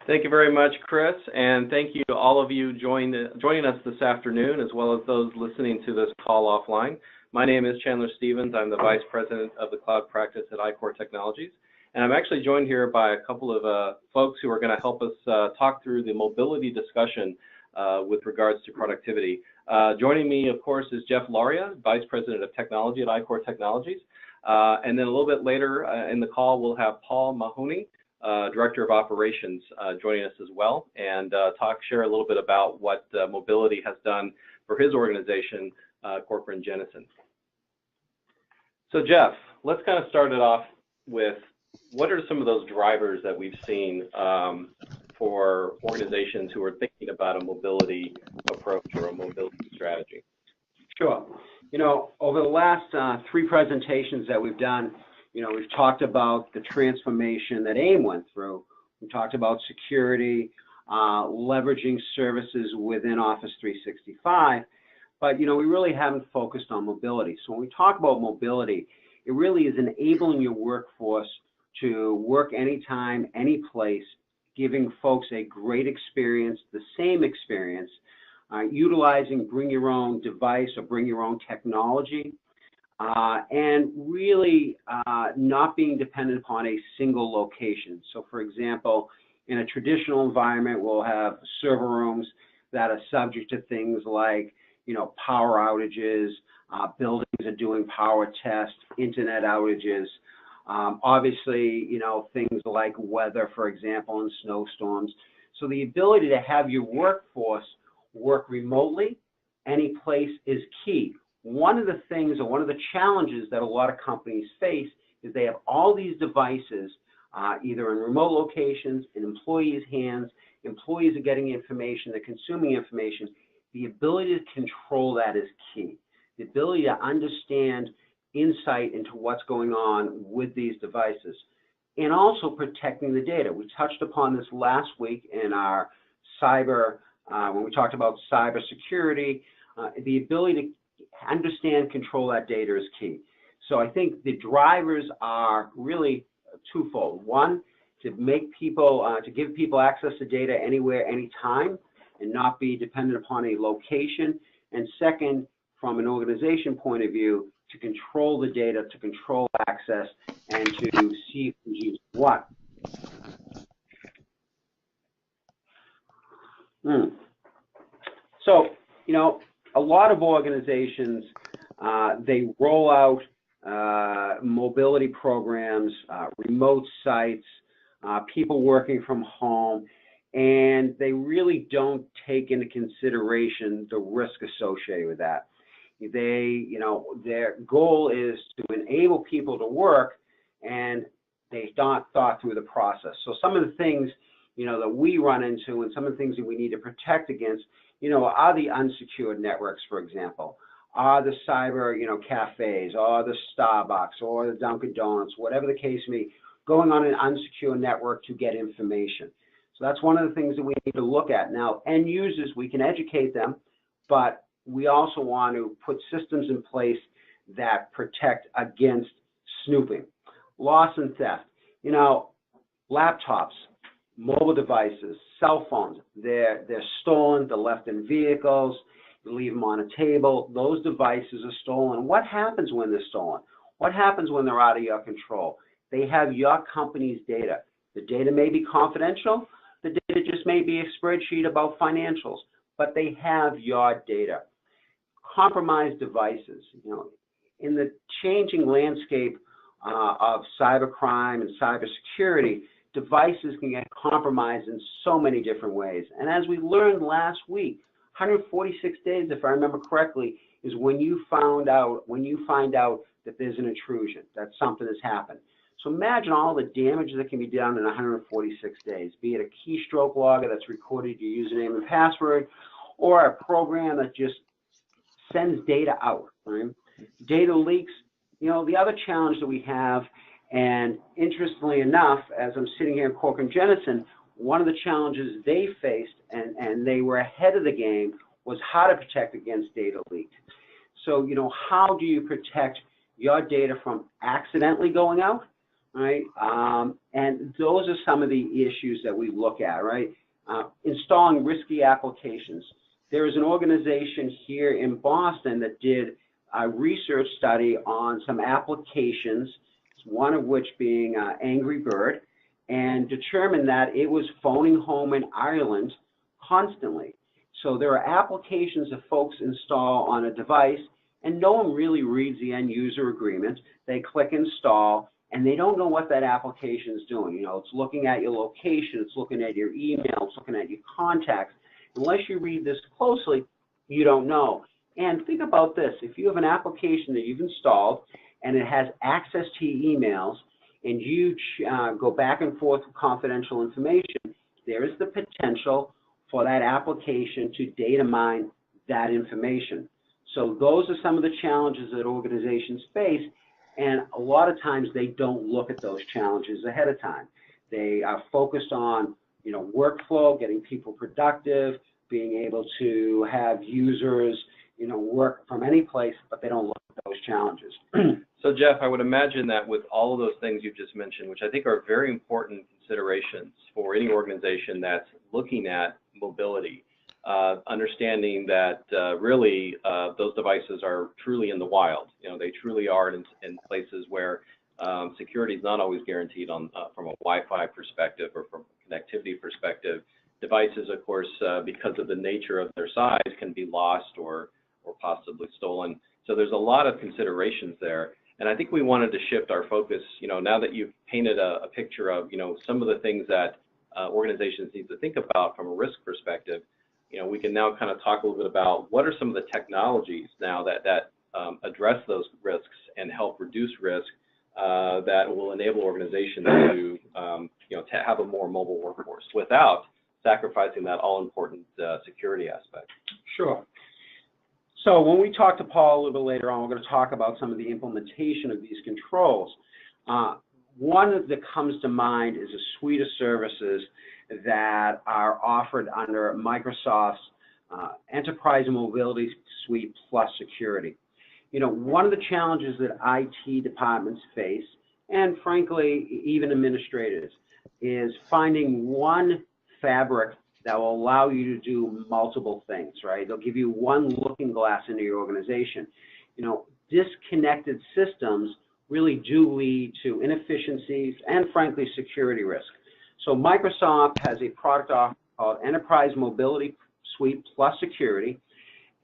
Thank you very much, Chris, and thank you to all of you joining us this afternoon, as well as those listening to this call offline. My name is Chandler Stevens. I'm the Vice President of the Cloud Practice at iCore Technologies, and I'm actually joined here by a couple of folks who are going to help us talk through the mobility discussion with regards to productivity. Joining me, of course, is Jeff Lauria, Vice President of Technology at iCore Technologies, and then a little bit later in the call, we'll have Paul Mahoney, Director of Operations, joining us as well, and share a little bit about what mobility has done for his organization, Corcoran Jennison. So Jeff, let's kind of start it off with what are some of those drivers that we've seen for organizations who are thinking about a mobility approach or a mobility strategy? Sure. You know, over the last 3 presentations that we've done, you know, we've talked about the transformation that AIM went through. We talked about security, leveraging services within Office 365, but, you know, we really haven't focused on mobility. So when we talk about mobility, it really is enabling your workforce to work anytime, any place, giving folks a great experience, the same experience, utilizing bring your own device or bring your own technology, and really not being dependent upon a single location. So for example, in a traditional environment, we'll have server rooms that are subject to things like, you know, power outages, buildings are doing power tests, internet outages, obviously, you know, things like weather, for example, and snowstorms. So the ability to have your workforce work remotely, any place, is key. One of the things, or one of the challenges that a lot of companies face, is they have all these devices either in remote locations, in employees' hands. Employees are getting information, they're consuming information. The ability to control that is key. The ability to understand insight into what's going on with these devices, and also protecting the data. We touched upon this last week in our cyber, when we talked about cybersecurity. The ability to understand, control that data is key. So I think the drivers are really twofold. One, to make people, to give people access to data anywhere, anytime, and not be dependent upon a location. And second, from an organization point of view, to control the data, to control access, and to see who's using what. So, you know, a lot of organizations, they roll out mobility programs, remote sites, people working from home, and they really don't take into consideration the risk associated with that. They, you know, their goal is to enable people to work, and they've not thought through the process. So some of the things, you know, that we run into, and some of the things that we need to protect against, you know, are the unsecured networks, for example, are the cyber, you know, cafes, or the Starbucks, or the Dunkin' Donuts, whatever the case may be, going on an unsecured network to get information. So that's one of the things that we need to look at. Now, end users, we can educate them, but we also want to put systems in place that protect against snooping, loss and theft. You know, laptops, mobile devices, cell phones, they're stolen, they're left in vehicles, you leave them on a table, those devices are stolen. What happens when they're stolen? What happens when they're out of your control? They have your company's data. The data may be confidential, the data just may be a spreadsheet about financials, but they have your data. Compromised devices, you know, in the changing landscape of cybercrime and cybersecurity, devices can get compromised in so many different ways. And as we learned last week, 146 days, if I remember correctly, is when you find out that there's an intrusion, that something has happened. So imagine all the damage that can be done in 146 days, be it a keystroke logger that's recorded your username and password, or a program that just sends data out, right? Data leaks, you know, the other challenge that we have, and interestingly enough, as I'm sitting here in Corcoran Jennison, one of the challenges they faced, and they were ahead of the game, was how to protect against data leaks. So, you know, how do you protect your data from accidentally going out, right? And those are some of the issues that we look at, right? Installing risky applications. There is an organization here in Boston that did a research study on some applications, one of which being Angry Bird, and determined that it was phoning home in Ireland constantly. So there are applications that folks install on a device, and no one really reads the end user agreement. They click install, and they don't know what that application is doing. You know, it's looking at your location, it's looking at your email, it's looking at your contacts. Unless you read this closely, you don't know. And think about this. If you have an application that you've installed and it has access to your emails, and you go back and forth with confidential information, there is the potential for that application to data mine that information. So those are some of the challenges that organizations face, and a lot of times they don't look at those challenges ahead of time. They are focused on, you know, workflow, getting people productive, being able to have users, you know, work from any place, but they don't look at those challenges. So Jeff, I would imagine that with all of those things you've just mentioned, which I think are very important considerations for any organization that's looking at mobility, understanding that really those devices are truly in the wild. You know, they truly are in places where security is not always guaranteed on from a Wi-Fi perspective or from a connectivity perspective. Devices, of course, because of the nature of their size, can be lost or possibly stolen. So there's a lot of considerations there. And I think we wanted to shift our focus, you know, now that you've painted a picture of, you know, some of the things that organizations need to think about from a risk perspective, you know, we can now kind of talk a little bit about what are some of the technologies now that address those risks and help reduce risk that will enable organizations to, you know, to have a more mobile workforce without sacrificing that all-important security aspect. Sure. So when we talk to Paul a little bit later on, we're going to talk about some of the implementation of these controls. One that comes to mind is a suite of services that are offered under Microsoft's Enterprise Mobility Suite Plus Security. You know, one of the challenges that IT departments face, and frankly, even administrators, is finding one fabric that will allow you to do multiple things, right? They'll give you one looking glass into your organization. You know, disconnected systems really do lead to inefficiencies and, frankly, security risk. So Microsoft has a product called Enterprise Mobility Suite Plus Security,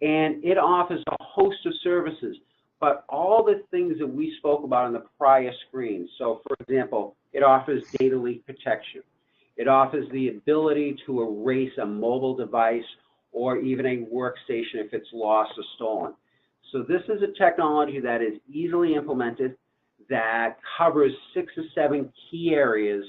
and it offers a host of services, but all the things that we spoke about in the prior screen. So, for example, it offers data leak protection. It offers the ability to erase a mobile device or even a workstation if it's lost or stolen. So this is a technology that is easily implemented, that covers 6 or 7 key areas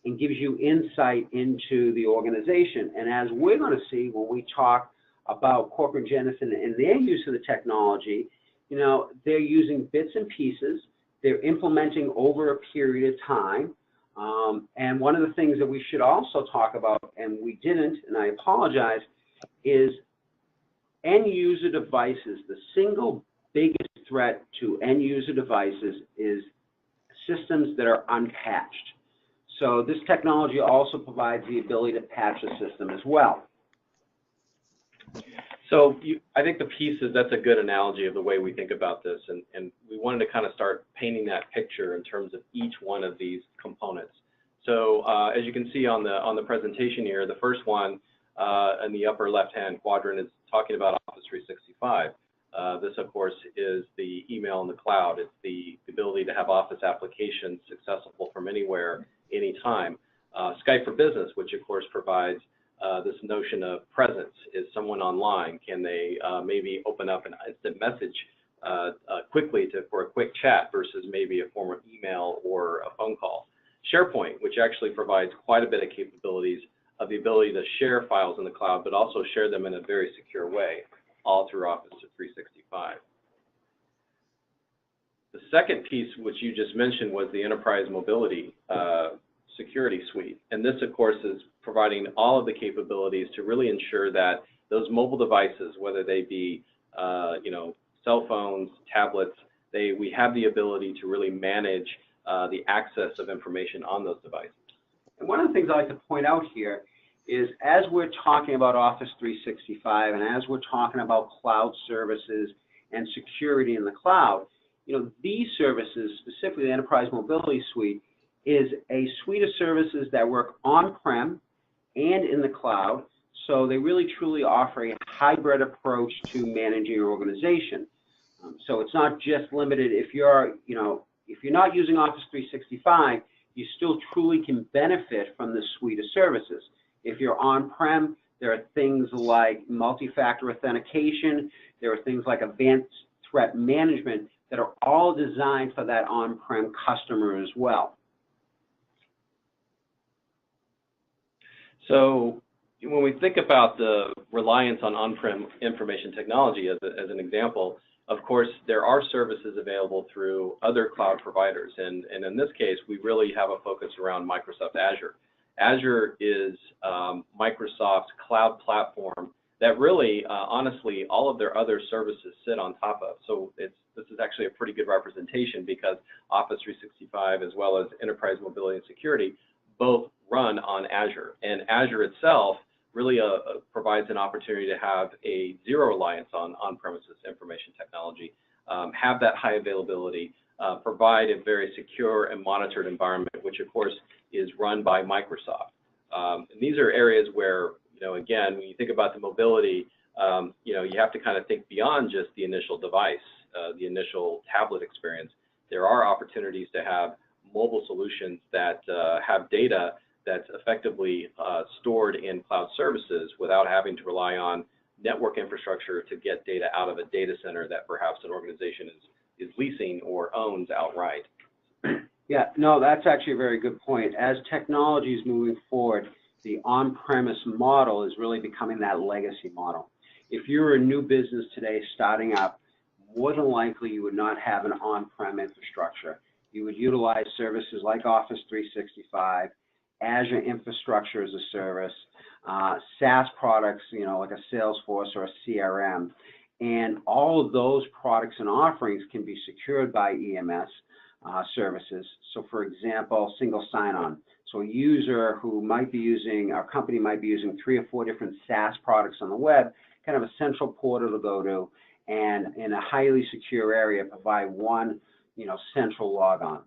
and gives you insight into the organization. And as we're going to see when we talk about corporate Jennison and their use of the technology, you know, they're using bits and pieces. They're implementing over a period of time. And one of the things that we should also talk about, and we didn't, and I apologize, is end user devices. The single biggest threat to end user devices is systems that are unpatched. So this technology also provides the ability to patch the system as well. So I think the pieces, that's a good analogy of the way we think about this, and we wanted to kind of start painting that picture in terms of each one of these components. So as you can see on the presentation here, the first one in the upper left-hand quadrant is talking about Office 365. This, of course, is the email in the cloud. It's the ability to have Office applications accessible from anywhere, anytime. Skype for Business, which, of course, provides this notion of presence. Is someone online? Can they maybe open up an instant message quickly for a quick chat versus maybe a form of email or a phone call? SharePoint, which actually provides quite a bit of capabilities of the ability to share files in the cloud, but also share them in a very secure way, all through Office 365. The second piece, which you just mentioned, was the Enterprise Mobility Security Suite. And this, of course, is providing all of the capabilities to really ensure that those mobile devices, whether they be you know, cell phones, tablets, we have the ability to really manage the access of information on those devices. And one of the things I like to point out here is as we're talking about Office 365 and as we're talking about cloud services and security in the cloud, these services, specifically the Enterprise Mobility Suite, is a suite of services that work on-prem and in the cloud. So they really truly offer a hybrid approach to managing your organization. So it's not just limited if you're not using Office 365, you still truly can benefit from this suite of services. If you're on-prem, there are things like multi-factor authentication, there are things like advanced threat management that are all designed for that on-prem customer as well. So when we think about the reliance on on-prem information technology as an example, of course, there are services available through other cloud providers, and in this case, we really have a focus around Microsoft Azure. Azure is Microsoft's cloud platform that really, honestly, all of their other services sit on top of. So this is actually a pretty good representation because Office 365 as well as Enterprise Mobility and Security both run on Azure. And Azure itself really provides an opportunity to have a zero reliance on on-premises information technology, have that high availability, provide a very secure and monitored environment, which of course is run by Microsoft. And these are areas where, again, when you think about the mobility, you have to kind of think beyond just the initial device, the initial tablet experience. There are opportunities to have mobile solutions that have data that's effectively stored in cloud services without having to rely on network infrastructure to get data out of a data center that perhaps an organization is leasing or owns outright. Yeah, no, that's actually a very good point. As technology is moving forward, the on-premise model is really becoming that legacy model. If you're a new business today starting up, more than likely you would not have an on-prem infrastructure. You would utilize services like Office 365, Azure infrastructure as a service, SaaS products, like a Salesforce or a CRM. And all of those products and offerings can be secured by EMS services. So for example, single sign-on. So a user who might be using, our company might be using 3 or 4 different SaaS products on the web, kind of a central portal to go to, and in a highly secure area provide one, central logon.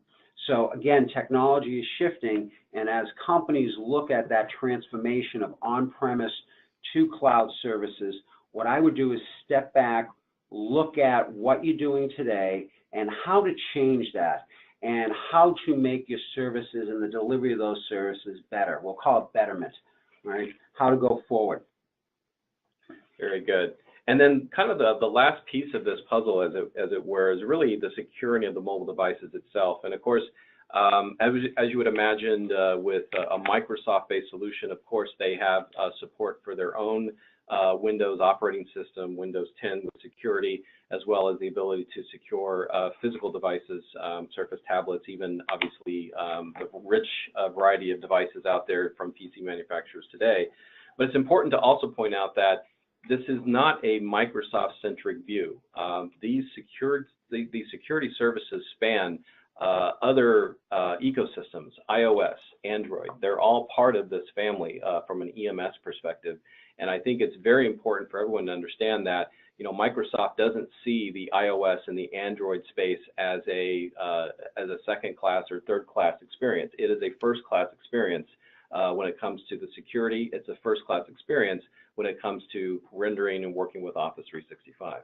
So again, technology is shifting, and as companies look at that transformation of on-premise to cloud services, what I would do is step back, look at what you're doing today and how to change that and how to make your services and the delivery of those services better. We'll call it betterment, right? How to go forward. Very good. And then kind of the last piece of this puzzle, as it were, is really the security of the mobile devices itself. And of course, as you would imagine with a Microsoft-based solution, of course, they have support for their own Windows operating system, Windows 10 with security, as well as the ability to secure physical devices, Surface tablets, even obviously the rich variety of devices out there from PC manufacturers today. But it's important to also point out that this is not a Microsoft-centric view. These security services span other ecosystems, iOS, Android. They're all part of this family from an EMS perspective. And I think it's very important for everyone to understand that, Microsoft doesn't see the iOS and the Android space as a second-class or third-class experience. It is a first-class experience when it comes to the security. It's a first-class experience when it comes to rendering and working with Office 365.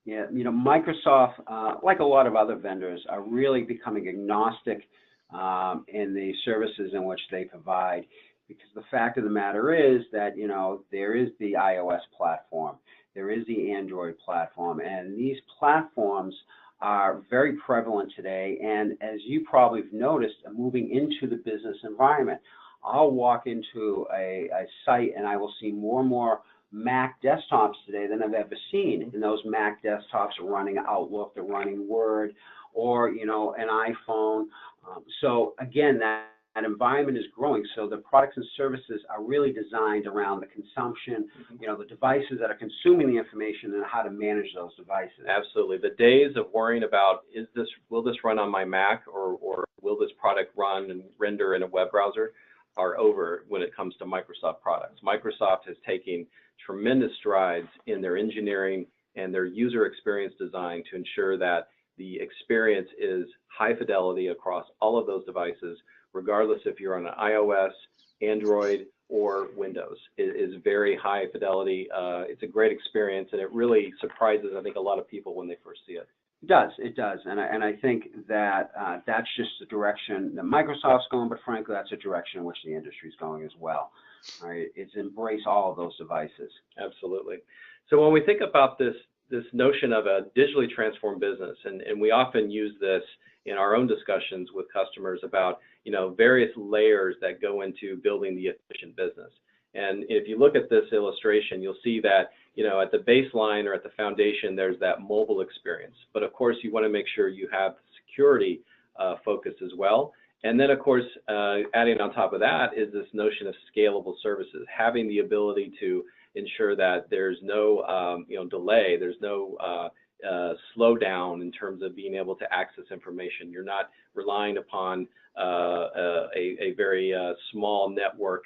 Yeah, Microsoft, like a lot of other vendors, are really becoming agnostic in the services in which they provide, because the fact of the matter is that, there is the iOS platform, there is the Android platform, and these platforms are very prevalent today, and as you probably have noticed, moving into the business environment. I'll walk into a site and I will see more and more Mac desktops today than I've ever seen. And those Mac desktops are running Outlook, they're running Word, or, an iPhone. So again, that environment is growing. So the products and services are really designed around the consumption, the devices that are consuming the information and how to manage those devices. Absolutely. The days of worrying about, will this run on my Mac or will this product run and render in a web browser, are over when it comes to Microsoft products. Microsoft has taken tremendous strides in their engineering and their user experience design to ensure that the experience is high fidelity across all of those devices, regardless if you're on an iOS, Android, or Windows. It is very high fidelity. It's a great experience, and it really surprises, I think, a lot of people when they first see it. It does, and I think that that's just the direction that Microsoft's going, but frankly, that's a direction in which the industry is going as well. Right? It's embrace all of those devices. Absolutely. So when we think about this notion of a digitally transformed business, and we often use this in our own discussions with customers about, various layers that go into building the efficient business. And if you look at this illustration, you'll see that, at the baseline or at the foundation, there's that mobile experience. But of course, you want to make sure you have security focus as well. And then, of course, adding on top of that is this notion of scalable services, having the ability to ensure that there's no, delay, there's no slowdown in terms of being able to access information. You're not relying upon a very small network.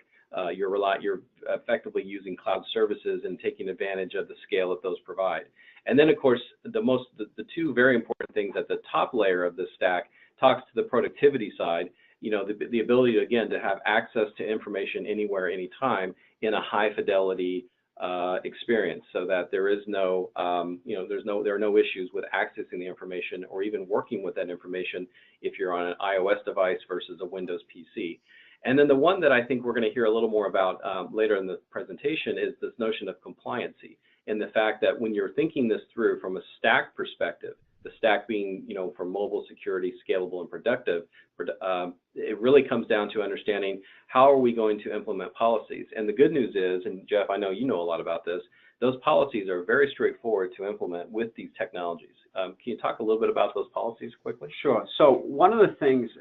You're effectively using cloud services and taking advantage of the scale that those provide. And then, of course, the two very important things at the top layer of this stack talks to the productivity side. The ability to, again, to have access to information anywhere, anytime in a high fidelity experience, so that there is no, there are no issues with accessing the information or even working with that information if you're on an iOS device versus a Windows PC. And then the one that I think we're going to hear a little more about later in the presentation is this notion of compliancy, and the fact that when you're thinking this through from a stack perspective, the stack being, for mobile, security, scalable, and productive, it really comes down to understanding how are we going to implement policies. And the good news is, and Jeff, I know you know a lot about this, those policies are very straightforward to implement with these technologies. Can you talk a little bit about those policies quickly? Sure. So one of the things,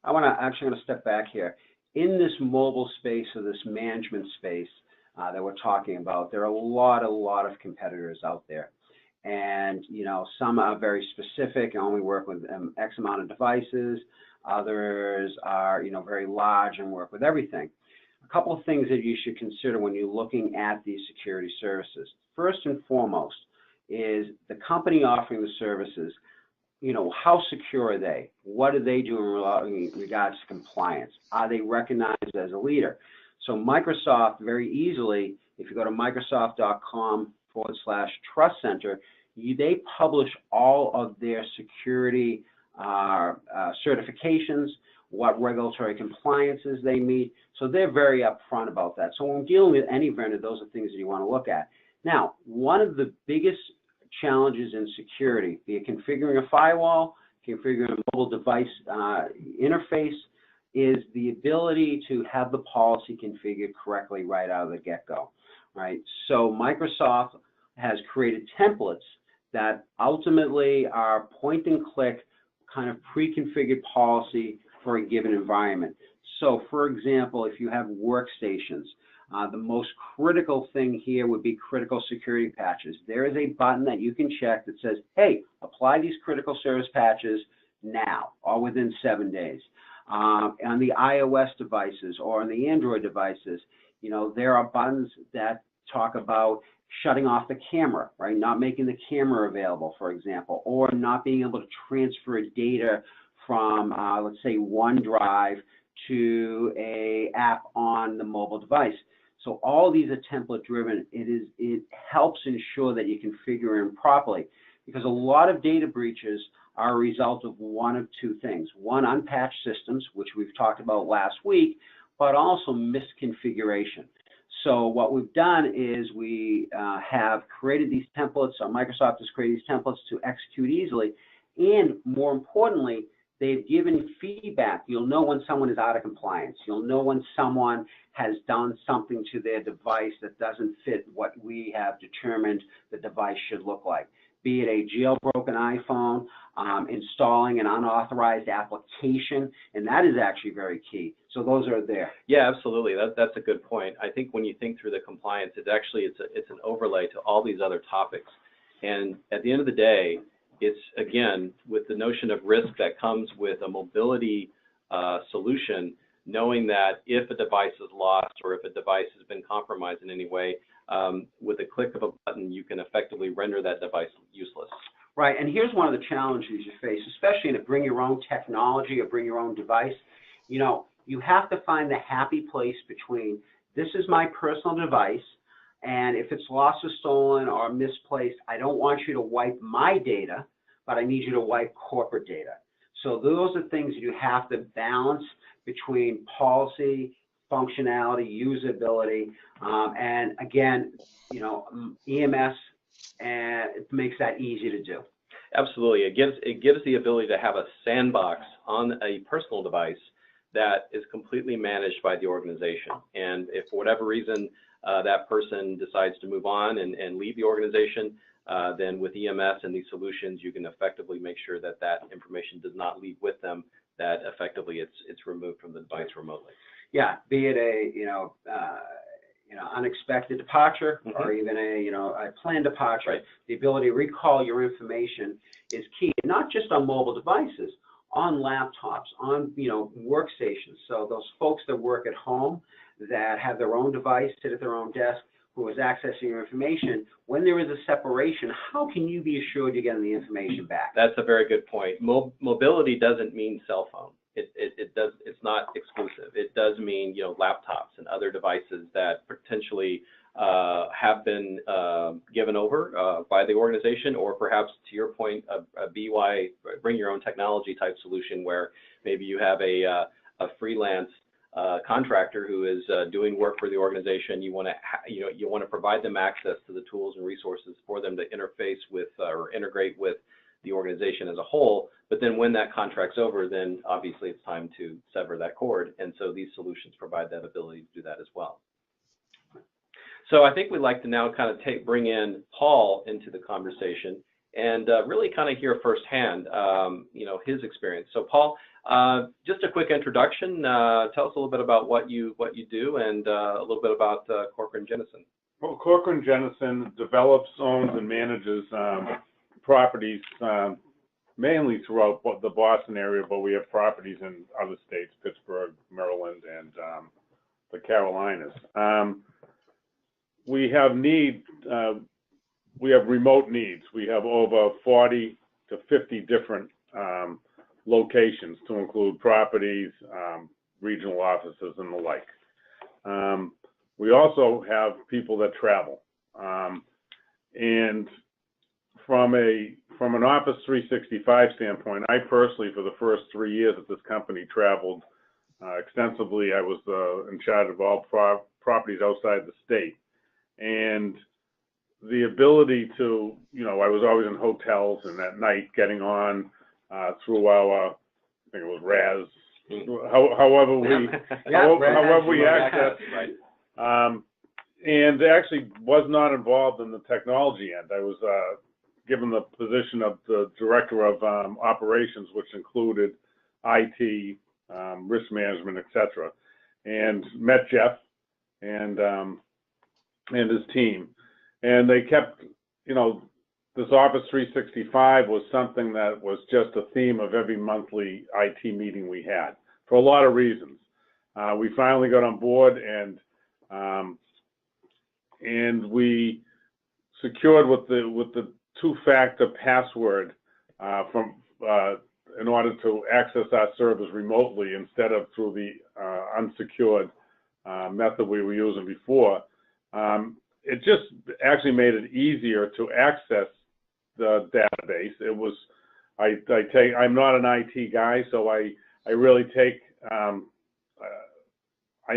I'm going to step back here. In this mobile space, or this management space that we're talking about, there are a lot of competitors out there. And, some are very specific and only work with X amount of devices. Others are, very large and work with everything. A couple of things that you should consider when you're looking at these security services. First and foremost is the company offering the services, how secure are they? What do they do in regards to compliance? Are they recognized as a leader? So Microsoft, very easily, if you go to Microsoft.com/Trust Center, they publish all of their security certifications, what regulatory compliances they meet. So they're very upfront about that. So when dealing with any vendor, those are things that you want to look at. Now, one of the biggest challenges in security, be it configuring a firewall, configuring a mobile device interface, is the ability to have the policy configured correctly right out of the get-go, right? So Microsoft has created templates that ultimately are point-and-click kind of pre-configured policy for a given environment. So, for example, if you have workstations, the most critical thing here would be critical security patches. There is a button that you can check that says, hey, apply these critical service patches now or within 7 days. On the iOS devices or on the Android devices, there are buttons that talk about shutting off the camera, right? Not making the camera available, for example, or not being able to transfer data from, let's say, OneDrive to a app on the mobile device. So all these are template driven. It helps ensure that you configure them properly, because a lot of data breaches are a result of one of two things. One, unpatched systems, which we've talked about last week, but also misconfiguration. So what we've done is we have created these templates, so Microsoft has created these templates to execute easily, and more importantly, they've given feedback. You'll know when someone is out of compliance. You'll know when someone has done something to their device that doesn't fit what we have determined the device should look like. Be it a jailbroken iPhone, installing an unauthorized application, and that is actually very key. So those are there. Yeah, absolutely. That's a good point. I think when you think through the compliance, it's an overlay to all these other topics. And at the end of the day, it's, again, with the notion of risk that comes with a mobility solution, knowing that if a device is lost or if a device has been compromised in any way, with a click of a button, you can effectively render that device useless. Right, and here's one of the challenges you face, especially in a bring your own technology or bring your own device. You know, you have to find the happy place between, this is my personal device, and if it's lost or stolen or misplaced, I don't want you to wipe my data, but I need you to wipe corporate data. So those are things that you have to balance between policy, functionality, usability, and again, you know, EMS, and it makes that easy to do. Absolutely, it gives the ability to have a sandbox on a personal device that is completely managed by the organization. And if for whatever reason that person decides to move on and leave the organization, then with EMS and these solutions, you can effectively make sure that that information does not leave with them, that effectively it's removed from the device remotely. Yeah, be it a unexpected departure, or even a planned departure. Right. The ability to recall your information is key, not just on mobile devices, on laptops, on workstations. So those folks that work at home that have their own device, sit at their own desk, who is accessing your information, when there is a separation, how can you be assured you're getting the information back? That's a very good point. Mobility doesn't mean cell phone. It's not exclusive. It does mean laptops and other devices that potentially have been given over by the organization, or perhaps, to your point, a BY, bring your own technology type solution, where maybe you have a freelance contractor who is doing work for the organization. You want to provide them access to the tools and resources for them to interface with or integrate with the organization as a whole. But then when that contract's over, then obviously it's time to sever that cord. And so these solutions provide that ability to do that as well. So I think we'd like to now kind of bring in Paul into the conversation and really kind of hear firsthand, his experience. So Paul, just a quick introduction. Tell us a little bit about what you do, and a little bit about Corcoran Jennison. Well, Corcoran Jennison develops, owns, and manages properties mainly throughout the Boston area, but we have properties in other states, Pittsburgh, Maryland, and the Carolinas. We have remote needs. We have over 40 to 50 different locations, to include properties, regional offices, and the like. We also have people that travel. And from an Office 365 standpoint, I personally, for the first 3 years at this company, traveled extensively. I was in charge of all properties outside the state. And the ability to, I was always in hotels, and at night getting on through our, I think it was RAS, however we access, and actually was not involved in the technology end. I was given the position of the director of operations, which included IT, risk management, etc., and met Jeff and his team. And they kept, this Office 365 was something that was just a theme of every monthly IT meeting we had, for a lot of reasons. We finally got on board, and we secured with the two-factor password in order to access our servers remotely instead of through the unsecured method we were using before. It just actually made it easier to access the database. It was, I'm not an IT guy, so I really take, I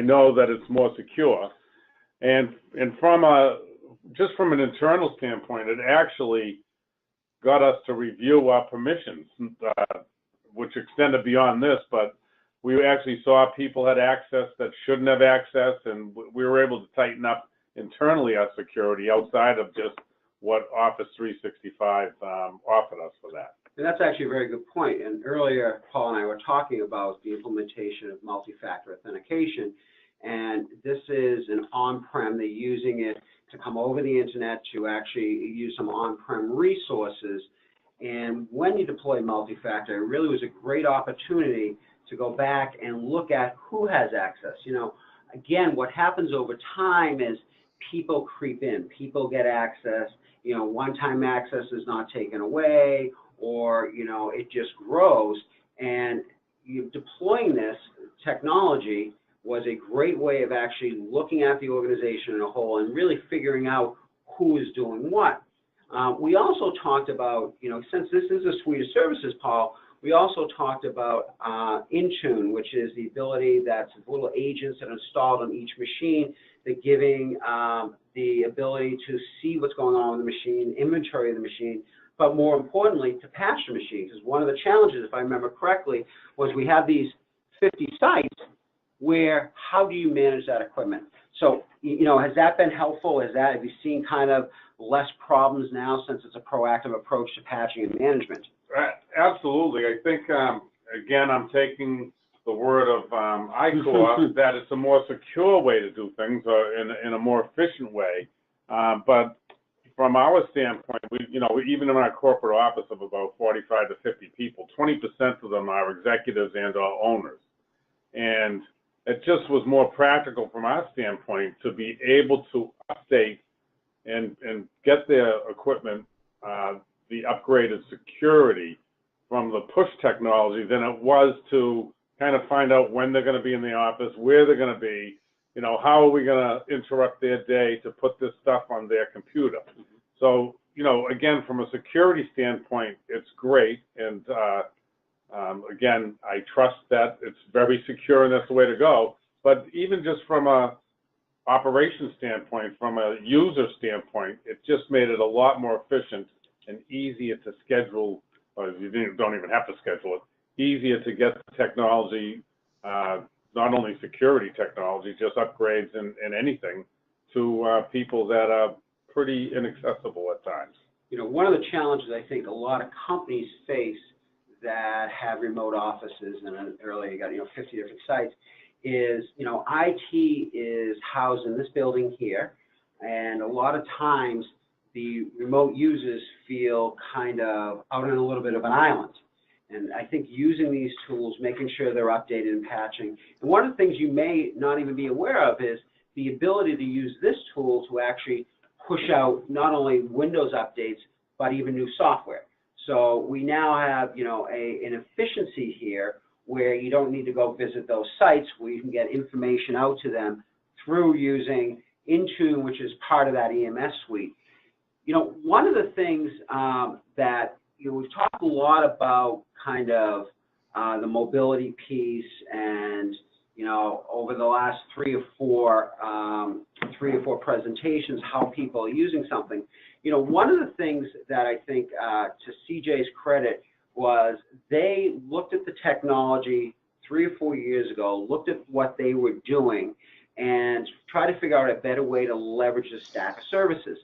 know that it's more secure. And just from an internal standpoint, it actually got us to review our permissions, which extended beyond this, but we actually saw people had access that shouldn't have access, and we were able to tighten up internally our security outside of just what Office 365 offered us for that. And that's actually a very good point. And earlier, Paul and I were talking about the implementation of multi-factor authentication, and this is an on-prem. They're using it to come over the internet to actually use some on-prem resources. And when you deploy multi-factor, it really was a great opportunity to go back and look at who has access. You know, again, what happens over time is people creep in, people get access, you know, one-time access is not taken away, or, you know, it just grows. And deploying this technology was a great way of actually looking at the organization in a whole and really figuring out who is doing what. We also talked about, you know, since this is a suite of services, Paul, we also talked about Intune, which is the ability that's little agents that are installed on each machine, that giving the ability to see what's going on with the machine, inventory of the machine, but more importantly, to patch the machine. Because one of the challenges, if I remember correctly, was we have these 50 sites where how do you manage that equipment? So, you know, has that been helpful? Have you seen kind of less problems now since it's a proactive approach to patching and management? Absolutely. I think, again, I'm taking the word of ICOR that it's a more secure way to do things, or in a more efficient way. But from our standpoint, you know, even in our corporate office of about 45 to 50 people, 20% of them are executives and or owners. And it just was more practical from our standpoint to be able to update and get their equipment the upgraded security from the push technology than it was to kind of find out when they're going to be in the office, where they're going to be, you know, how are we going to interrupt their day to put this stuff on their computer. So, you know, again, from a security standpoint, it's great. And again, I trust that it's very secure and that's the way to go. But even just from a operation standpoint, from a user standpoint, it just made it a lot more efficient and easier to schedule, or you don't even have to schedule it, easier to get the technology, not only security technology, just upgrades and anything to people that are pretty inaccessible at times. You know, one of the challenges I think a lot of companies face that have remote offices, and earlier you got, you know, 50 different sites, is, you know, IT is housed in this building here, and a lot of times the remote users feel kind of out on a little bit of an island. And I think using these tools, making sure they're updated and patching, and one of the things you may not even be aware of is the ability to use this tool to actually push out not only Windows updates, but even new software. So we now have, you know, an efficiency here where you don't need to go visit those sites, where you can get information out to them through using Intune, which is part of that EMS suite. You know, one of the things that, you know, we've talked a lot about kind of the mobility piece, and, you know, over the last three or four presentations, how people are using something. You know, one of the things that I think, to CJ's credit, was they looked at the technology 3 or 4 years ago, looked at what they were doing, and tried to figure out a better way to leverage the stack of services.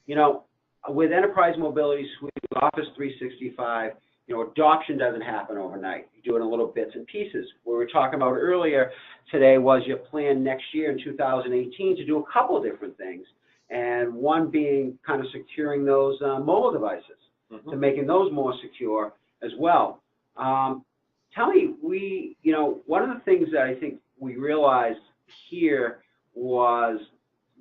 You know, with Enterprise Mobility Suite, Office 365, you know, adoption doesn't happen overnight. You do it in little bits and pieces. What we were talking about earlier today was your plan next year in 2018 to do a couple of different things, and one being kind of securing those mobile devices, to making those more secure as well. Tell me, you know, one of the things that I think we realized here was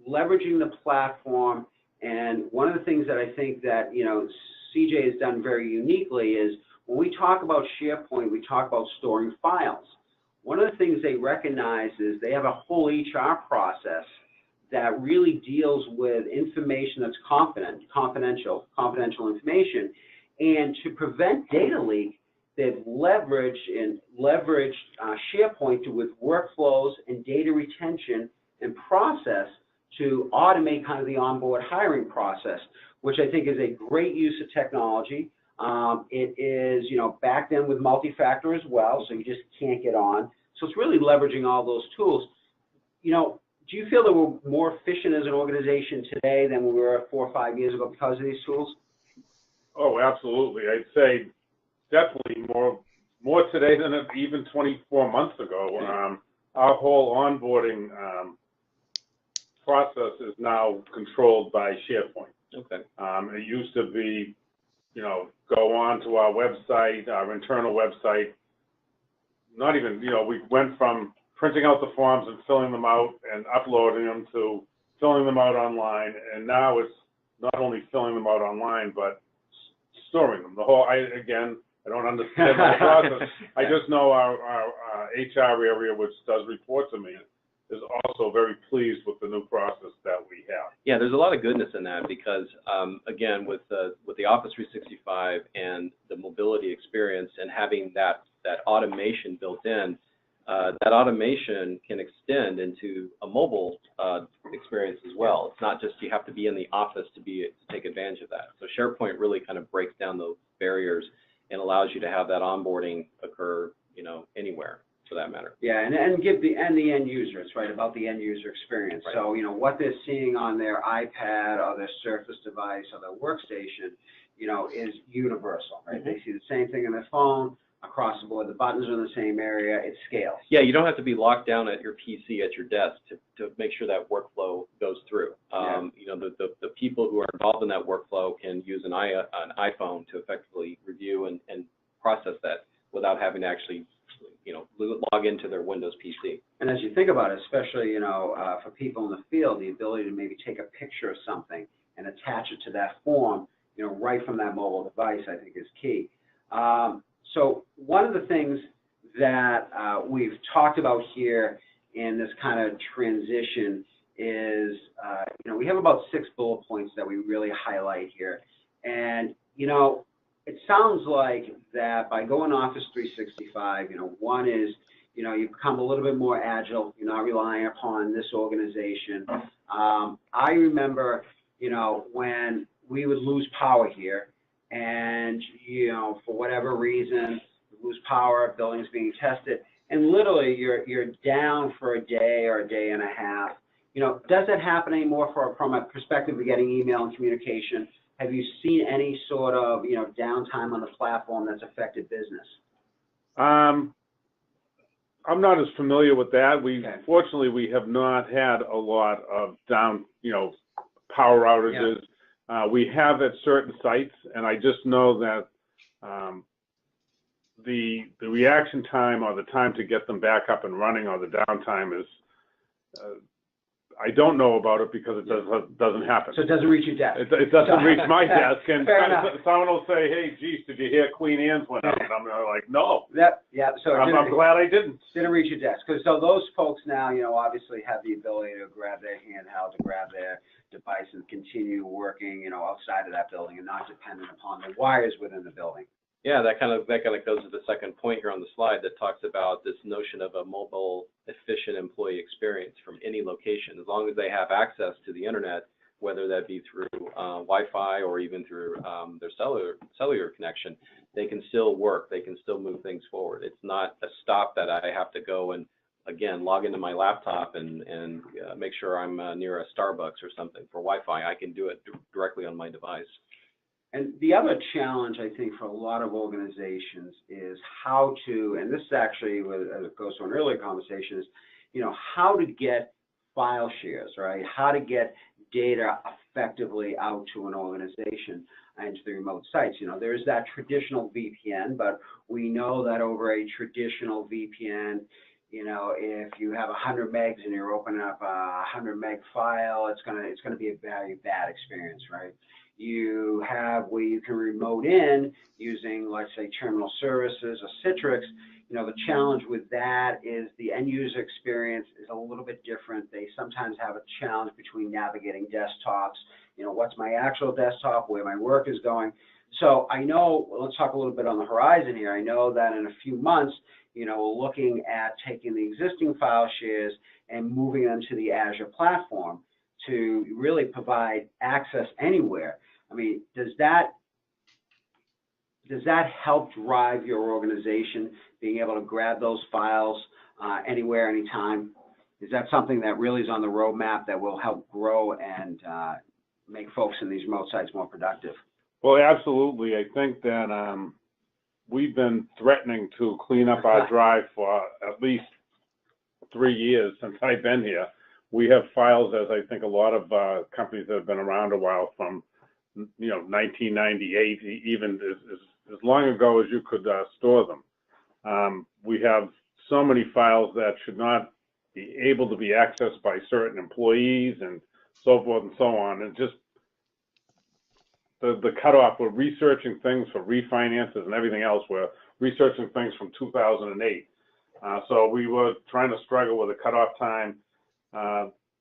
leveraging the platform, and one of the things that I think that, you know, CJ has done very uniquely is when we talk about SharePoint, we talk about storing files. One of the things they recognize is they have a whole HR process that really deals with information that's confidential information. And to prevent data leak, they've leveraged SharePoint with workflows and data retention and process to automate kind of the onboard hiring process, which I think is a great use of technology. It is, you know, backed in with multi-factor as well, so you just can't get on. So it's really leveraging all those tools. You know, do you feel that we're more efficient as an organization today than we were 4 or 5 years ago because of these tools? Oh, absolutely. I'd say definitely more today than even 24 months ago. Our whole onboarding process is now controlled by SharePoint. Okay. It used to be go on to our website, our internal website. Not even, we went from printing out the forms and filling them out and uploading them to filling them out online, and now it's not only filling them out online, but storing them. I don't understand the process. I just know our HR area, which does report to me, is also very pleased with the new process that we have. Yeah, there's a lot of goodness in that because, again, with the Office 365 and the mobility experience and having that automation built in, that automation can extend into a mobile experience as well. It's not just you have to be in the office to take advantage of that. So SharePoint really kind of breaks down those barriers and allows you to have that onboarding occur, anywhere for that matter. Yeah, and give the end user, it's right about the end user experience. Right. So, what they're seeing on their iPad or their Surface device or their workstation, is universal, right? Mm-hmm. They see the same thing on their phone, across the board, the buttons are in the same area, it scales. Yeah, you don't have to be locked down at your PC at your desk to make sure that workflow goes through. The people who are involved in that workflow can use an iPhone to effectively review and process that without having to actually, log into their Windows PC. And as you think about it, especially, for people in the field, the ability to maybe take a picture of something and attach it to that form, right from that mobile device, I think is key. So one of the things that we've talked about here in this kind of transition is, we have about 6 bullet points that we really highlight here. And, it sounds like that by going Office 365, one is, you become a little bit more agile. You're not relying upon this organization. I remember, when we would lose power here, and, for whatever reason, lose power, buildings being tested, and literally you're down for a day or a day and a half. Does that happen anymore from a perspective of getting email and communication? Have you seen any sort of, downtime on the platform that's affected business? I'm not as familiar with that. Fortunately, we have not had a lot of power outages. Yeah. We have at certain sites, and I just know that the reaction time or the time to get them back up and running or the downtime is, I don't know about it because it doesn't happen. So it doesn't reach your desk. It doesn't reach my desk, and someone will say, "Hey, geez, did you hear Queen Anne's went up?" And I'm like, "No." Yeah. So I'm glad I didn't. Didn't reach your desk so those folks now, obviously have the ability to grab their handheld, to grab their device, and continue working, outside of that building and not dependent upon the wires within the building. Yeah, that kind of goes to the second point here on the slide that talks about this notion of a mobile, efficient employee experience from any location. As long as they have access to the internet, whether that be through Wi-Fi or even through their cellular connection, they can still work. They can still move things forward. It's not a stop that I have to go and, again, log into my laptop and make sure I'm near a Starbucks or something for Wi-Fi. I can do it directly on my device. And the other challenge, I think, for a lot of organizations is how to, and this actually goes to an earlier conversation, is, how to get file shares, right? How to get data effectively out to an organization and to the remote sites. There's that traditional VPN, but we know that over a traditional VPN, if you have 100 megs and you're opening up a 100 meg file, it's gonna be a very bad experience, right? You have where you can remote in using, let's say, terminal services or Citrix. The challenge with that is the end user experience is a little bit different. They sometimes have a challenge between navigating desktops. What's my actual desktop, where my work is going. So I know, let's talk a little bit on the horizon here. I know that in a few months, we're looking at taking the existing file shares and moving them to the Azure platform to really provide access anywhere. I mean, does that help drive your organization, being able to grab those files anywhere, anytime? Is that something that really is on the roadmap that will help grow and make folks in these remote sites more productive? Well, absolutely. I think that we've been threatening to clean up our drive for at least 3 years since I've been here. We have files, as I think a lot of companies that have been around a while, from 1998, even as long ago as you could store them. We have so many files that should not be able to be accessed by certain employees and so forth and so on. And just the cutoff, we're researching things for refinances and everything else. We're researching things from 2008. So we were trying to struggle with a cutoff time.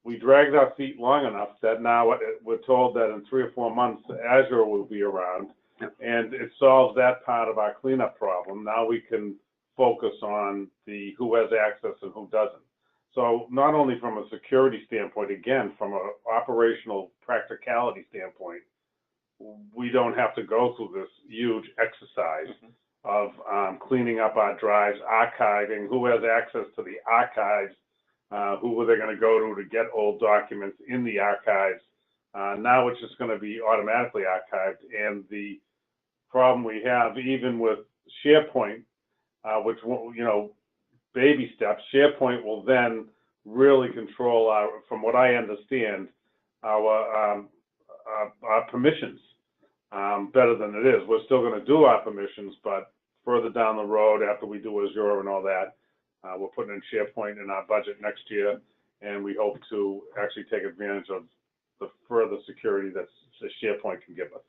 We dragged our feet long enough that now we're told that in 3 or 4 months, Azure will be around, and it solves that part of our cleanup problem. Now we can focus on who has access and who doesn't. So not only from a security standpoint, again, from an operational practicality standpoint, we don't have to go through this huge exercise of cleaning up our drives, archiving, who has access to the archives, who are they going to go to get old documents in the archives. Now it's just going to be automatically archived. And the problem we have, even with SharePoint, which, baby steps, SharePoint will then really control from what I understand, our permissions better than it is. We're still going to do our permissions, but further down the road, after we do Azure and all that, we're putting in SharePoint in our budget next year, and we hope to actually take advantage of the further security that SharePoint can give us.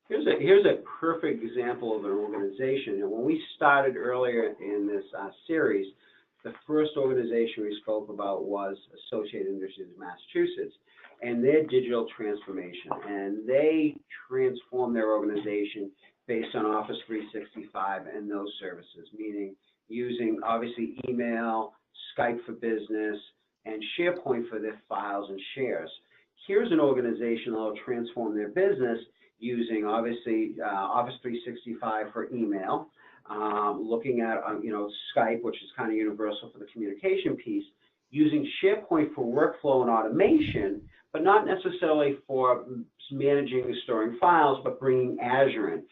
Here's a perfect example of an organization. And when we started earlier in this series, the first organization we spoke about was Associated Industries of Massachusetts and their digital transformation. And they transformed their organization based on Office 365 and those services, meaning using obviously email, Skype for Business, and SharePoint for their files and shares. Here's an organization that will transform their business using obviously Office 365 for email, looking at Skype, which is kind of universal for the communication piece, using SharePoint for workflow and automation, but not necessarily for managing and storing files, but bringing Azure in.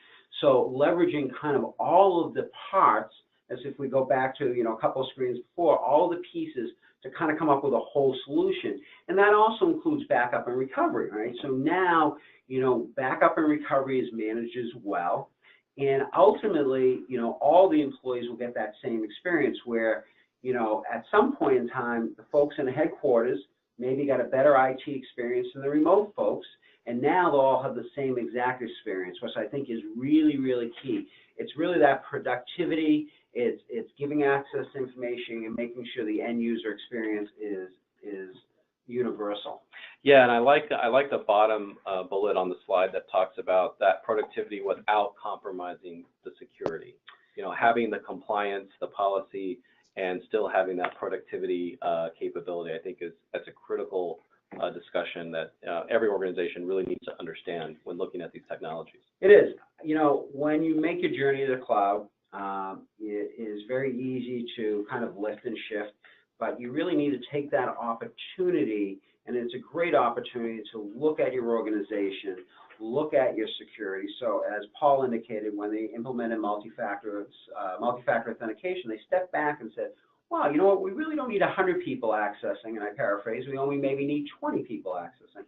So leveraging kind of all of the parts, as if we go back to a couple of screens before, all the pieces to kind of come up with a whole solution. And that also includes backup and recovery, right? So now, backup and recovery is managed as well. And ultimately, all the employees will get that same experience where, at some point in time, the folks in the headquarters maybe got a better IT experience than the remote folks, and now they'll all have the same exact experience, which I think is really, really key. It's really that productivity, it's giving access to information and making sure the end user experience is universal. Yeah, and I like the bottom bullet on the slide that talks about that productivity without compromising the security. Having the compliance, the policy, and still having that productivity capability, I think that's a critical discussion that every organization really needs to understand when looking at these technologies. It is. When you make your journey to the cloud, it is very easy to kind of lift and shift, but you really need to take that opportunity, and it's a great opportunity to look at your organization, look at your security. So as Paul indicated, when they implemented multi-factor authentication, they stepped back and said, wow, you know what, we really don't need 100 people accessing, and I paraphrase, we only maybe need 20 people accessing.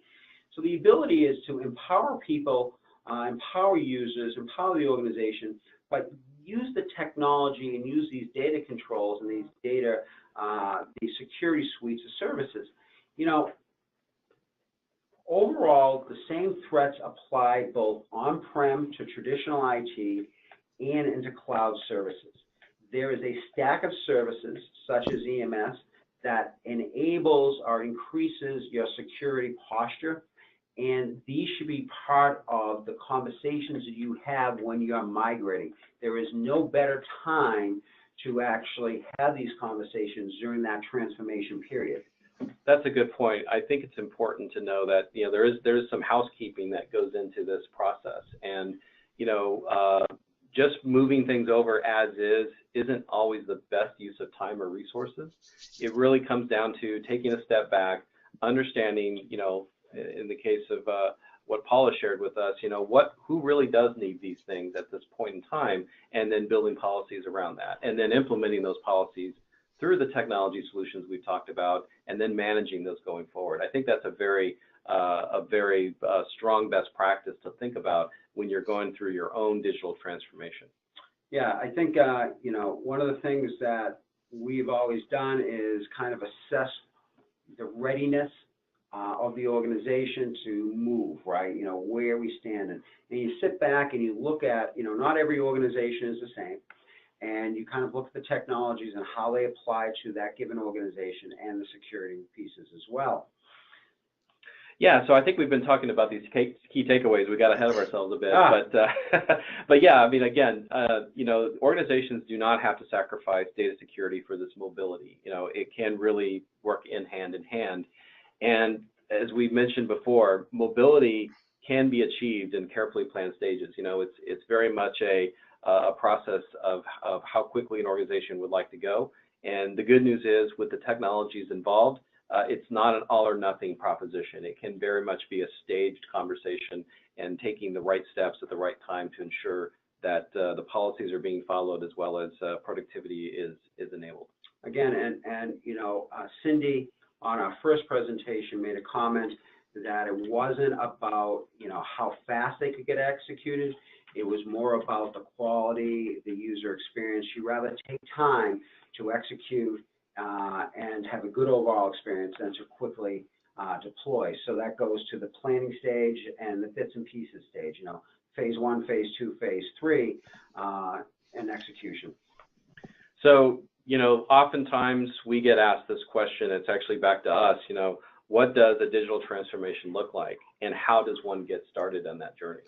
So the ability is to empower people, empower users, empower the organization, but use the technology and use these data controls and these security suites of services. Overall, the same threats apply both on-prem to traditional IT and into cloud services. There is a stack of services, such as EMS, that enables or increases your security posture, and these should be part of the conversations that you have when you're migrating. There is no better time to actually have these conversations during that transformation period. That's a good point. I think it's important to know that there is some housekeeping that goes into this process, and just moving things over as is isn't always the best use of time or resources. It really comes down to taking a step back, understanding, in the case of what Paula shared with us, who really does need these things at this point in time, and then building policies around that, and then implementing those policies through the technology solutions we've talked about, and then managing those going forward. I think that's a very a very strong best practice to think about when you're going through your own digital transformation. Yeah, I think, you know, one of the things that we've always done is kind of assess the readiness of the organization to move, right? You know, where we stand. And you sit back and you look at, you know, not every organization is the same. And you kind of look at the technologies and how they apply to that given organization and the security pieces as well. Yeah, so I think we've been talking about these key takeaways. We got ahead of ourselves a bit, but yeah, I mean, again, you know, organizations do not have to sacrifice data security for this mobility. You know, it can really work in hand. And as we mentioned before, mobility can be achieved in carefully planned stages. You know, it's very much a process of how quickly an organization would like to go. And the good news is, with the technologies involved, it's not an all or nothing proposition. It can very much be a staged conversation and taking the right steps at the right time to ensure that the policies are being followed, as well as productivity is enabled. Again, and you know, Cindy on our first presentation made a comment that it wasn't about, you know, how fast they could get executed. It was more about the quality, the user experience. She'd rather take time to execute and have a good overall experience than to quickly deploy. So that goes to the planning stage and the bits and pieces stage, you know, phase 1, phase 2, phase 3, and execution. So, you know, oftentimes we get asked this question, it's actually back to us, you know, what does a digital transformation look like, and how does one get started on that journey?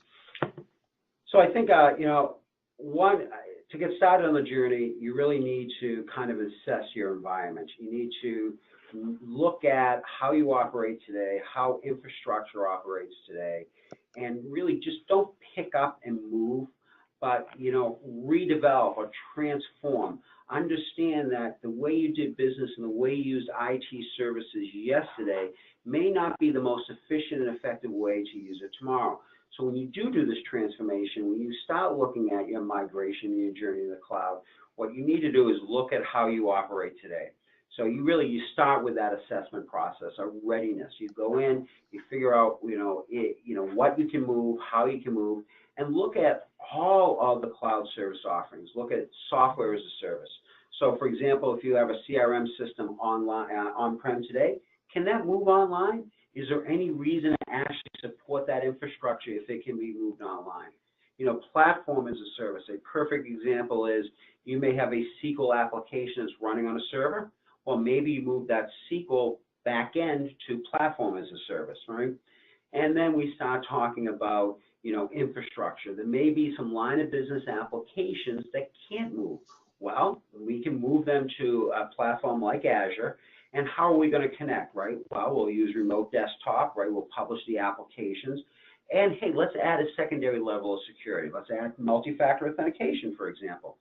So I think, you know, to get started on the journey, you really need to kind of assess your environment. You need to look at how you operate today, how infrastructure operates today, and really just don't pick up and move, but, you know, redevelop or transform. Understand that the way you did business and the way you used IT services yesterday may not be the most efficient and effective way to use it tomorrow. So when you do this transformation, when you start looking at your migration, your journey to the cloud, what you need to do is look at how you operate today. So you start with that assessment process of readiness. You go in, you figure out, you know, what you can move, how you can move, and look at all of the cloud service offerings. Look at software as a service. So for example, if you have a CRM system online, on-prem today, can that move online? Is there any reason to actually support that infrastructure if it can be moved online? You know, platform as a service. A perfect example is you may have a SQL application that's running on a server. Well, maybe you move that SQL backend to platform as a service, right? And then we start talking about, you know, infrastructure. There may be some line of business applications that can't move. Well, we can move them to a platform like Azure. And how are we going to connect, right? Well, we'll use remote desktop, right? We'll publish the applications. And hey, let's add a secondary level of security. Let's add multi-factor authentication, for example.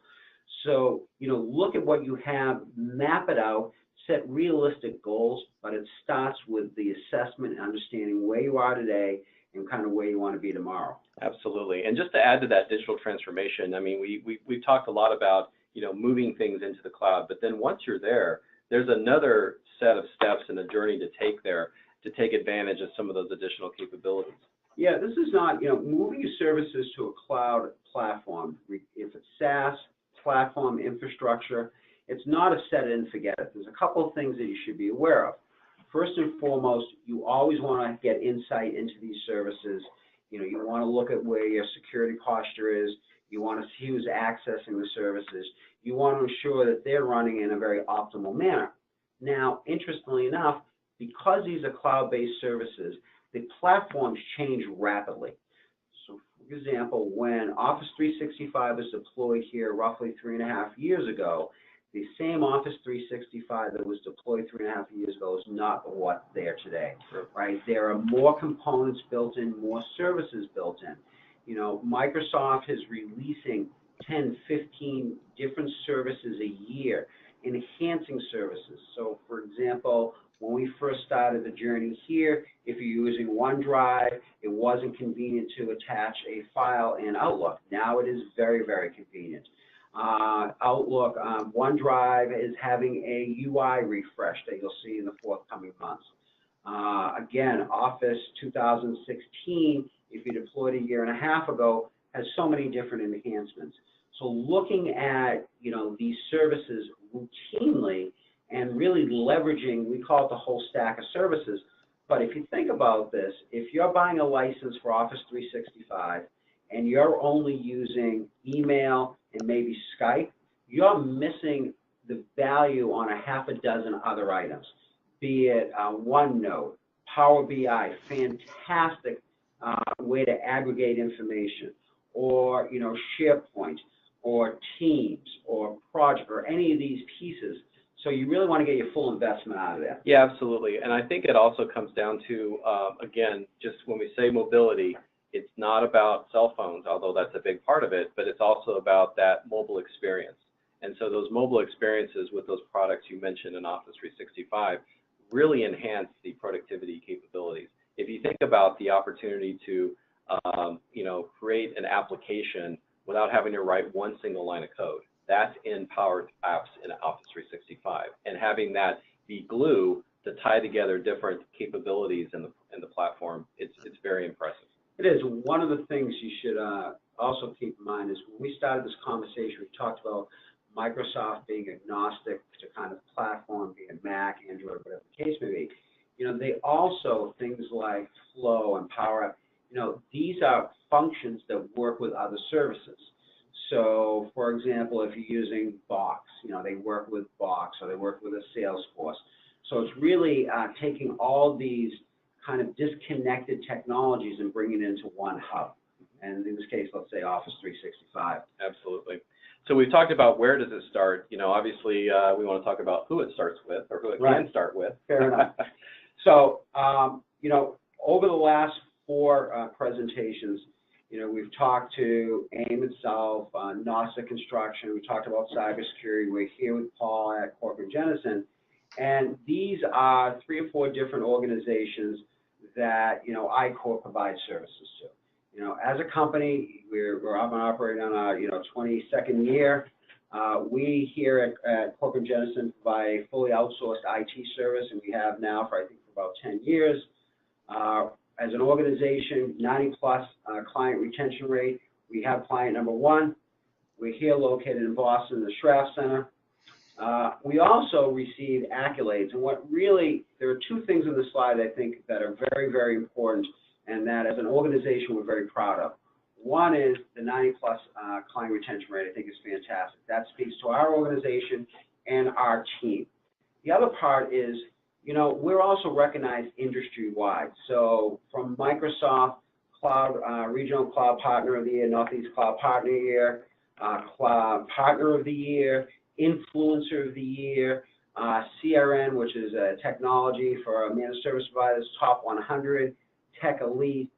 So, you know, look at what you have, map it out, set realistic goals, but it starts with the assessment and understanding where you are today and kind of where you want to be tomorrow. Absolutely. And just to add to that digital transformation, I mean, we've talked a lot about, you know, moving things into the cloud, but then once you're there, there's another set of steps in a journey to take there to take advantage of some of those additional capabilities. Yeah, this is not, you know, moving your services to a cloud platform, if it's SaaS, platform, infrastructure, it's not a set it and forget it. There's a couple of things that you should be aware of. First and foremost, you always want to get insight into these services. You know, you want to look at where your security posture is. You want to see who's accessing the services. You want to ensure that they're running in a very optimal manner. Now, interestingly enough, because these are cloud-based services, the platforms change rapidly. So, for example, when Office 365 was deployed here roughly 3.5 years ago, the same Office 365 that was deployed 3.5 years ago is not what's there today, right? There are more components built in, more services built in. You know, Microsoft is releasing 10, 15 different services a year, enhancing services. So, for example, when we first started the journey here, if you're using OneDrive, it wasn't convenient to attach a file in Outlook. Now it is very, very convenient. Outlook, OneDrive is having a UI refresh that you'll see in the forthcoming months. Again, Office 2016, if you deployed a year and a half ago, has so many different enhancements. So looking at, these services routinely and really leveraging, we call it the whole stack of services. But if you think about this, if you're buying a license for Office 365 and you're only using email and maybe Skype, you're missing the value on a half a dozen other items, be it OneNote, Power BI, fantastic way to aggregate information, or SharePoint, or Teams, or Project, or any of these pieces. So you really want to get your full investment out of that. Yeah, absolutely. And I think it also comes down to, again, just when we say mobility, it's not about cell phones, although that's a big part of it, but it's also about that mobile experience. And so those mobile experiences with those products you mentioned in Office 365 really enhance the productivity capabilities. If you think about the opportunity to, create an application without having to write one single line of code, that's in Power Apps in Office 365. And having that be glue to tie together different capabilities in the platform, it's very impressive. It is. One of the things you should also keep in mind is when we started this conversation, we talked about Microsoft being agnostic to kind of platform, being Mac, Android, whatever the case may be. They also, things like Flow and Power App, these are functions that work with other services. So, for example, if you're using Box, they work with Box, or they work with a Salesforce. So it's really taking all these kind of disconnected technologies and bringing it into one hub. And in this case, let's say Office 365. Absolutely. So we've talked about where does it start. Obviously, we want to talk about who it starts with, or who it can start with. Fair enough. So, over the last 4 presentations, we've talked to AIM itself, NASA Construction, we talked about cybersecurity, we're here with Paul at Corporate Jenison, and these are 3 or 4 different organizations that, iCorp provides services to. As a company, we're up and operating on our, 22nd year. We here at Corporate Jenison provide a fully outsourced IT service, and we have now for, I think, for about 10 years. As an organization, 90+ client retention rate. We have client number 1. We're here located in Boston, the Schraff Center. We also receive accolades, and there are 2 things in this slide I think that are very, very important, and that as an organization we're very proud of. One is the 90+ client retention rate. I think is fantastic. That speaks to our organization and our team. The other part is, we're also recognized industry-wide. So from Microsoft Cloud, Regional Cloud Partner of the Year, Northeast Cloud Partner of the Year, Cloud Partner of the Year, Influencer of the Year, CRN, which is a technology for managed service providers, Top 100, Tech Elite,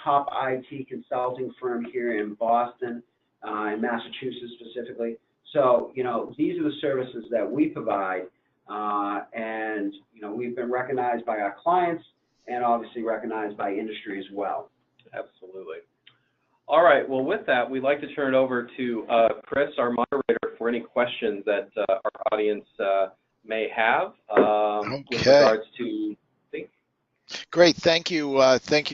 top IT consulting firm here in Boston, in Massachusetts specifically. So, these are the services that we provide, and, we've been recognized by our clients and obviously recognized by industry as well. Absolutely. All right, well, with that, we'd like to turn it over to Chris, our moderator, for any questions that our audience may have with regards to. Great, thank you,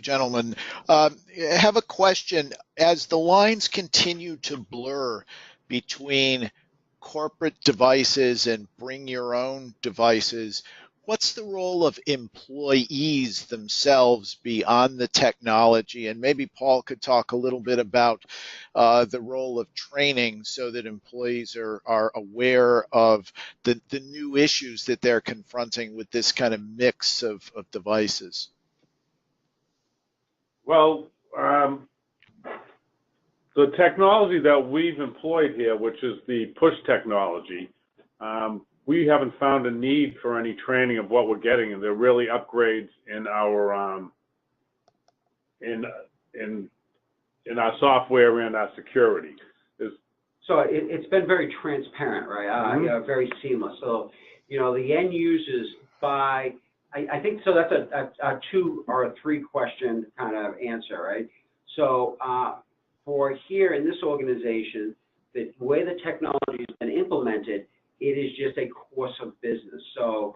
gentlemen. I have a question. As the lines continue to blur between corporate devices and bring your own devices, what's the role of employees themselves beyond the technology? And maybe Paul could talk a little bit about the role of training so that employees are aware of the new issues that they're confronting with this kind of mix of devices. Well, the technology that we've employed here, which is the push technology, we haven't found a need for any training of what we're getting, and they're really upgrades in our in our software and our security. So it's been very transparent, right? Very seamless. So the end users buy. I think so. That's a 2 or a 3 question kind of answer, right? So for here in this organization, the way the technology has been implemented, it is just a course of business. So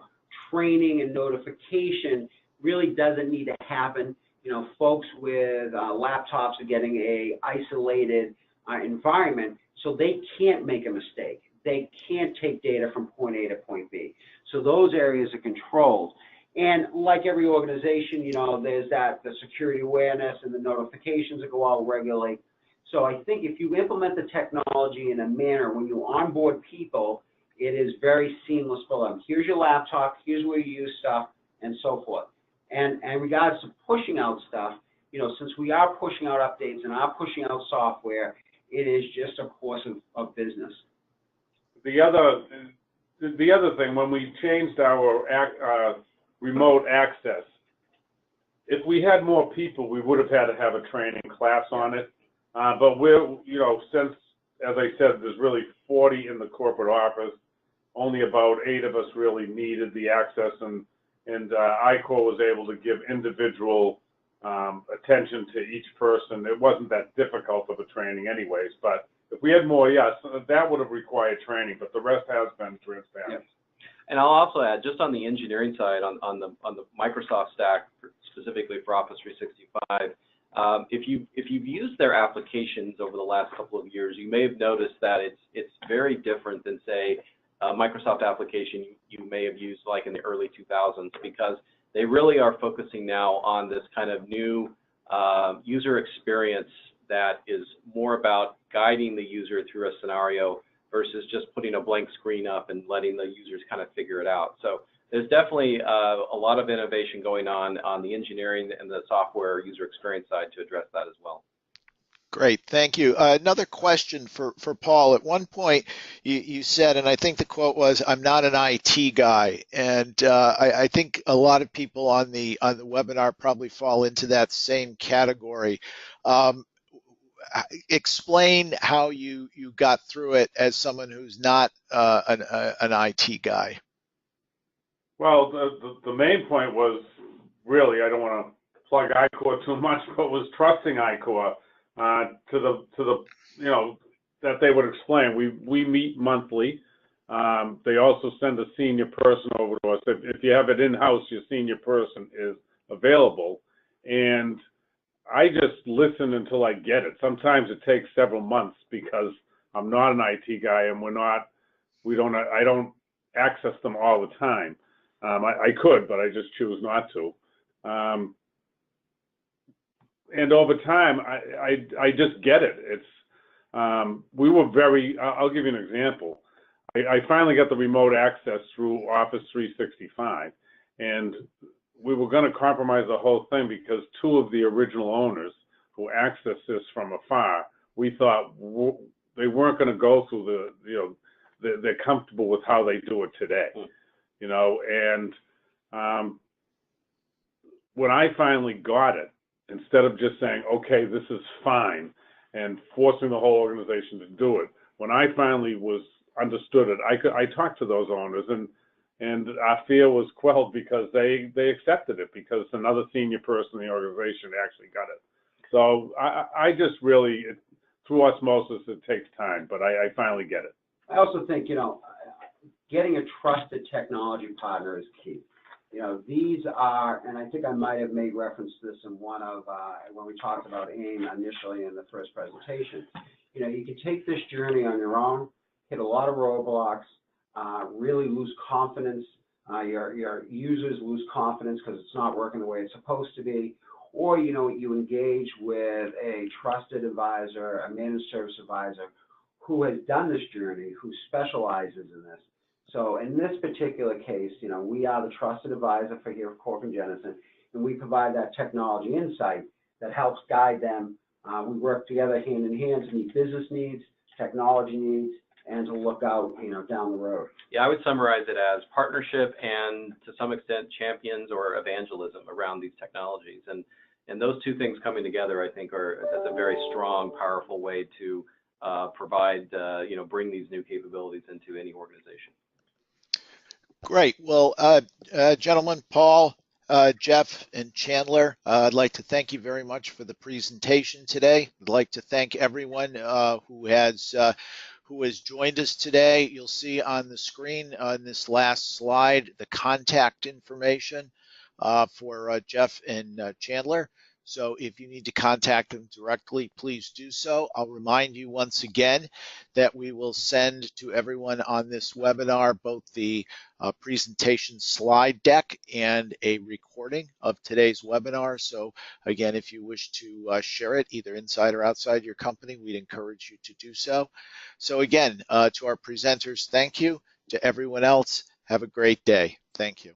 training and notification really doesn't need to happen. You know, folks with laptops are getting a isolated environment, so they can't make a mistake. They can't take data from point A to point B. So those areas are controlled. And like every organization, you know, there's the security awareness and the notifications that go out regularly. So I think if you implement the technology in a manner when you onboard people, it is very seamless for them. Here's your laptop, here's where you use stuff, and so forth. And in regards to pushing out stuff, you know, since we are pushing out updates and are pushing out software, it is just a course of business. The other thing, when we changed our remote access, if we had more people, we would have had to have a training class on it. But we're, you know, since, as I said, there's really 40 in the corporate office, only about 8 of us really needed the access, and ICOR was able to give individual attention to each person. It wasn't that difficult of a training anyways, but if we had more, yes, that would have required training, but the rest has been transparent. Yep. And I'll also add, just on the engineering side, on the Microsoft stack, specifically for Office 365, if you've used their applications over the last couple of years, you may have noticed that it's very different than, say, a Microsoft application you may have used like in the early 2000s, because they really are focusing now on this kind of new user experience that is more about guiding the user through a scenario versus just putting a blank screen up and letting the users kind of figure it out. So there's definitely a lot of innovation going on the engineering and the software user experience side to address that as well. Great, thank you. Another question for Paul. At one point, you said, and I think the quote was, "I'm not an IT guy," and I think a lot of people on the webinar probably fall into that same category. Explain how you got through it as someone who's not an IT guy. Well, the main point was really, I don't want to plug ICOR too much, but was trusting ICOR. To the you know, that they would explain. We meet monthly. They also send a senior person over to us. If you have it in-house, your senior person is available. And I just listen until I get it. Sometimes it takes several months because I'm not an IT guy, and I don't access them all the time. I could, but I just choose not to. And over time, I just get it. It's we were very. I'll give you an example. I finally got the remote access through Office 365, and we were going to compromise the whole thing because 2 of the original owners who accessed this from afar, we thought they weren't going to go through they're comfortable with how they do it today, you know. And when I finally got it, instead of just saying, okay, this is fine, and forcing the whole organization to do it, when I finally understood it, I talked to those owners, and our fear was quelled because they accepted it, because another senior person in the organization actually got it. So I just really, through osmosis, it takes time, but I finally get it. I also think, you know, getting a trusted technology partner is key. You know, these are, and I think I might have made reference to this in one of, when we talked about AIM initially in the first presentation. You know, you can take this journey on your own, hit a lot of roadblocks, really lose confidence. Your users lose confidence because it's not working the way it's supposed to be. Or, you know, you engage with a trusted advisor, a managed service advisor who has done this journey, who specializes in this. So in this particular case, you know, we are the trusted advisor for here at Corcoran Jennison, and we provide that technology insight that helps guide them. We work together hand in hand to meet business needs, technology needs, and to look out, you know, down the road. Yeah, I would summarize it as partnership and, to some extent, champions or evangelism around these technologies. And those two things coming together, I think, that's a very strong, powerful way to provide, you know, bring these new capabilities into any organization. Great. Well, gentlemen, Paul, Jeff, and Chandler, I'd like to thank you very much for the presentation today. I'd like to thank everyone who has joined us today. You'll see on the screen on this last slide the contact information for Jeff and Chandler. So if you need to contact them directly, please do so. I'll remind you once again that we will send to everyone on this webinar both the presentation slide deck and a recording of today's webinar. So again, if you wish to share it either inside or outside your company, we'd encourage you to do so. So again, to our presenters, thank you. To everyone else, have a great day. Thank you.